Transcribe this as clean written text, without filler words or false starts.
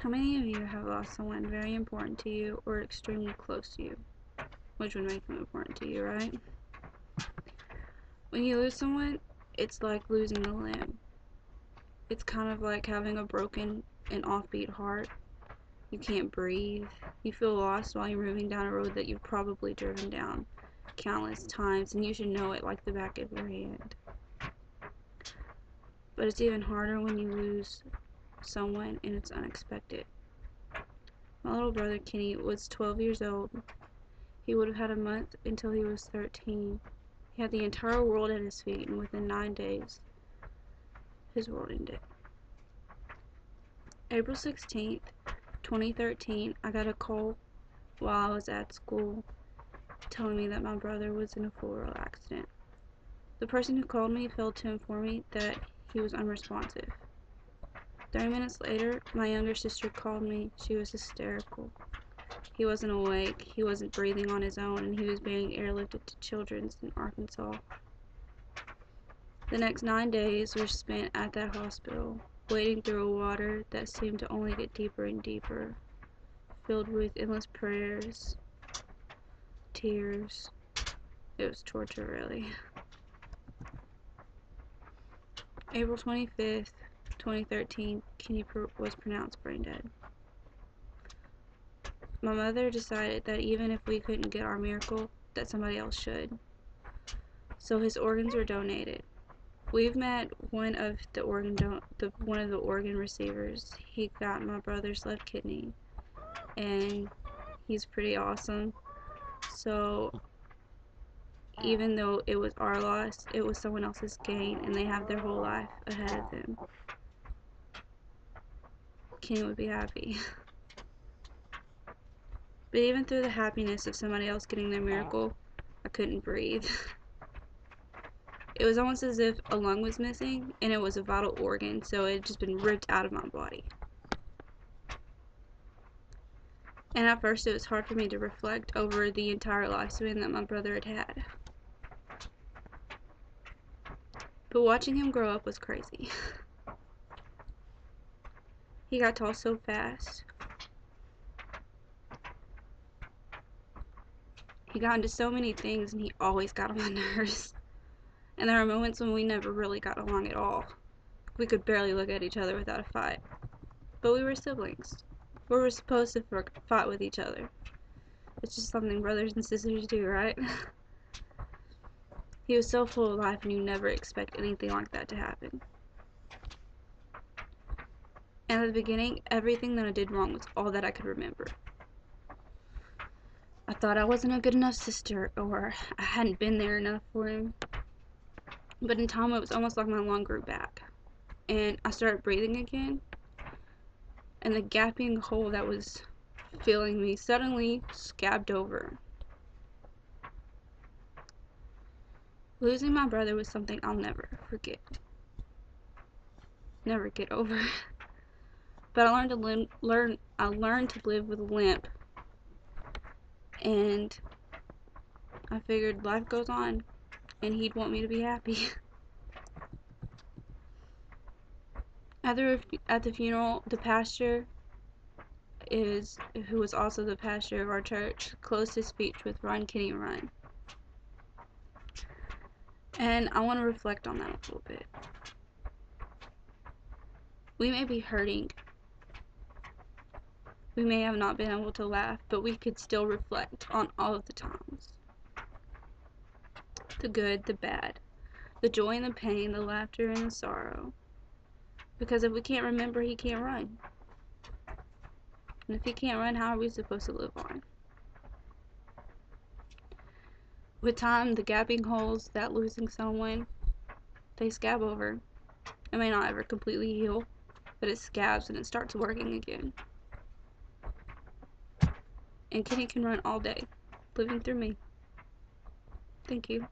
How many of you have lost someone very important to you or extremely close to you? Which would make them important to you, right? When you lose someone, it's like losing a limb. It's kind of like having a broken and offbeat heart. You can't breathe. You feel lost while you're moving down a road that you've probably driven down countless times, and you should know it like the back of your hand. But it's even harder when you lose someone and it's unexpected. My little brother Kenny was 12 years old. He would have had a month until he was 13. He had the entire world at his feet, and within 9 days, his world ended. April 16th, 2013, I got a call while I was at school telling me that my brother was in a full-road accident. The person who called me failed to inform me that he was unresponsive. 30 minutes later, my younger sister called me. She was hysterical. He wasn't awake, he wasn't breathing on his own, and he was being airlifted to Children's in Arkansas. The next 9 days were spent at that hospital, wading through a water that seemed to only get deeper and deeper, filled with endless prayers, tears. It was torture, really. April 25th, 2013, Kenny was pronounced brain dead. My mother decided that even if we couldn't get our miracle, that somebody else should. So his organs were donated. We've met one of the organ receivers. He got my brother's left kidney, and he's pretty awesome. So even though it was our loss, it was someone else's gain, and they have their whole life ahead of them. Kenny would be happy. But even through the happiness of somebody else getting their miracle, I couldn't breathe. It was almost as if a lung was missing, and it was a vital organ, so it had just been ripped out of my body. And at first it was hard for me to reflect over the entire lifespan that my brother had had. But watching him grow up was crazy. He got tall so fast. He got into so many things, and he always got on my nerves. And there were moments when we never really got along at all. We could barely look at each other without a fight. But we were siblings. We were supposed to fight with each other. It's just something brothers and sisters do, right? He was so full of life, and you never expect anything like that to happen. And at the beginning, everything that I did wrong was all that I could remember. I thought I wasn't a good enough sister, or I hadn't been there enough for him. But in time, it was almost like my lung grew back, and I started breathing again, and the gaping hole that was filling me suddenly scabbed over. Losing my brother was something I'll never forget. Never get over. But I learned to live with a limp, and I figured life goes on, and he'd want me to be happy. At the funeral, the pastor who was also the pastor of our church, closed his speech with "Run, Kenny, run." And I want to reflect on that a little bit. We may be hurting. We may have not been able to laugh, but we could still reflect on all of the times. The good, the bad, the joy and the pain, the laughter and the sorrow. Because if we can't remember, he can't run. And if he can't run, how are we supposed to live on? With time, the gaping holes that losing someone, they scab over. It may not ever completely heal, but it scabs and it starts working again. And Kenny can run all day, living through me. Thank you.